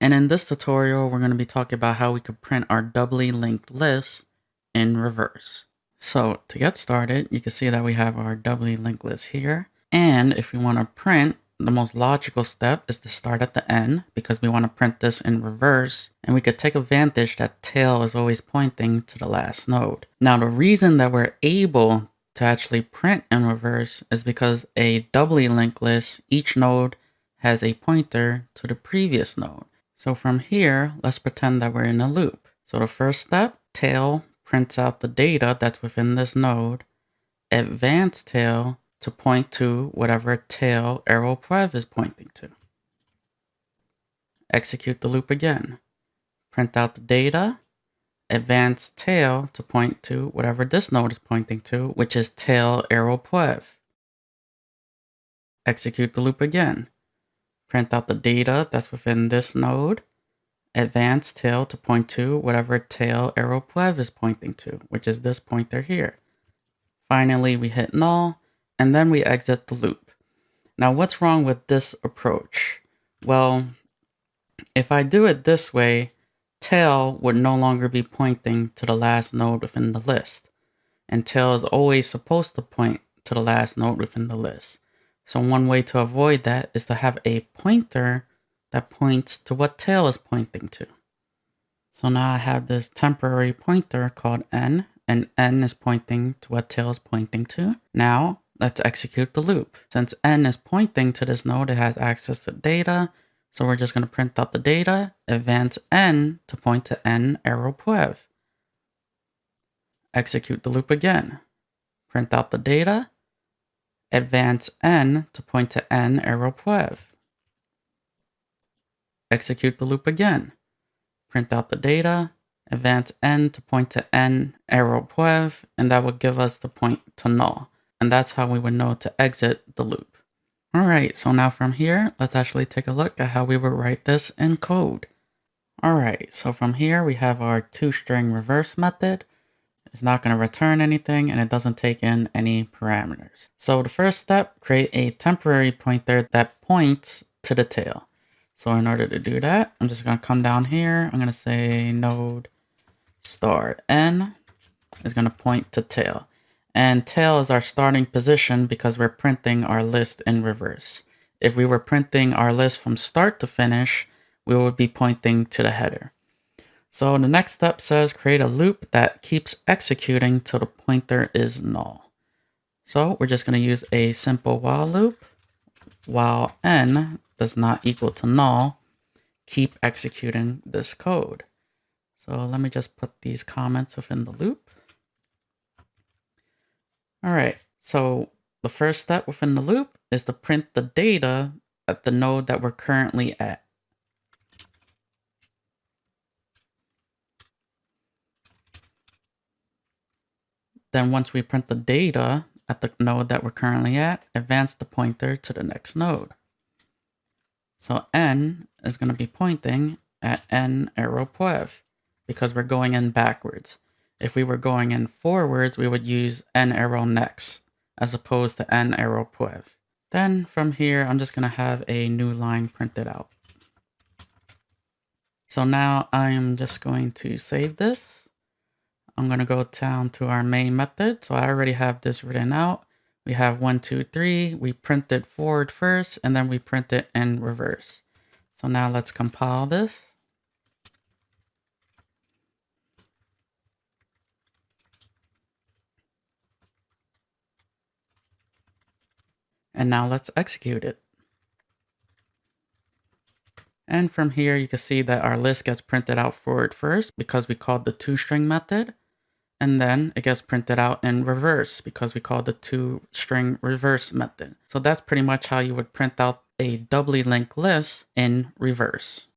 And in this tutorial, we're going to be talking about how we could print our doubly linked list in reverse. So to get started, you can see that we have our doubly linked list here. And if we want to print, the most logical step is to start at the end because we want to print this in reverse. And we could take advantage that tail is always pointing to the last node. Now, the reason that we're able to actually print in reverse is because a doubly linked list, each node has a pointer to the previous node. So from here, let's pretend that we're in a loop. So the first step, tail prints out the data that's within this node. Advanced tail to point to whatever tail arrow prev is pointing to. Execute the loop again. Print out the data. Advanced tail to point to whatever this node is pointing to, which is tail arrow prev. Execute the loop again. Print out the data that's within this node. Advanced tail to point to whatever tail arrow prev is pointing to, which is this pointer here. Finally, we hit null, and then we exit the loop. Now, what's wrong with this approach? Well, if I do it this way, tail would no longer be pointing to the last node within the list. And tail is always supposed to point to the last node within the list. So one way to avoid that is to have a pointer that points to what tail is pointing to. So now I have this temporary pointer called n, and n is pointing to what tail is pointing to. Now, let's execute the loop. Since n is pointing to this node, it has access to data. So we're just going to print out the data, advance n to point to n arrow prev. Execute the loop again. Print out the data, advance n to point to n arrow prev. Execute the loop again. Print out the data, advance n to point to n arrow prev, and that will give us the point to null. And that's how we would know to exit the loop. Alright, so now from here, let's actually take a look at how we would write this in code. Alright, so from here we have our toString reverse method. It's not going to return anything and it doesn't take in any parameters. So the first step, create a temporary pointer that points to the tail. So in order to do that, I'm just going to come down here. I'm going to say node star n is going to point to tail. And tail is our starting position because we're printing our list in reverse. If we were printing our list from start to finish, we would be pointing to the header. So the next step says create a loop that keeps executing till the pointer is null. So we're just going to use a simple while loop. While n does not equal to null, keep executing this code. So let me just put these comments within the loop. All right, so the first step within the loop is to print the data at the node that we're currently at. Then once we print the data at the node that we're currently at, advance the pointer to the next node. So n is going to be pointing at n arrow prev because we're going in backwards. If we were going in forwards, we would use n arrow next as opposed to n arrow prev. Then from here, I'm just going to have a new line printed out. So now I'm just going to save this. I'm going to go down to our main method. So I already have this written out. We have 1, 2, 3. We printed forward first, and then we print it in reverse. So now let's compile this. And now let's execute it. And from here, you can see that our list gets printed out forward first because we called the toString method. And then it gets printed out in reverse because we called the toString reverse method. So that's pretty much how you would print out a doubly linked list in reverse.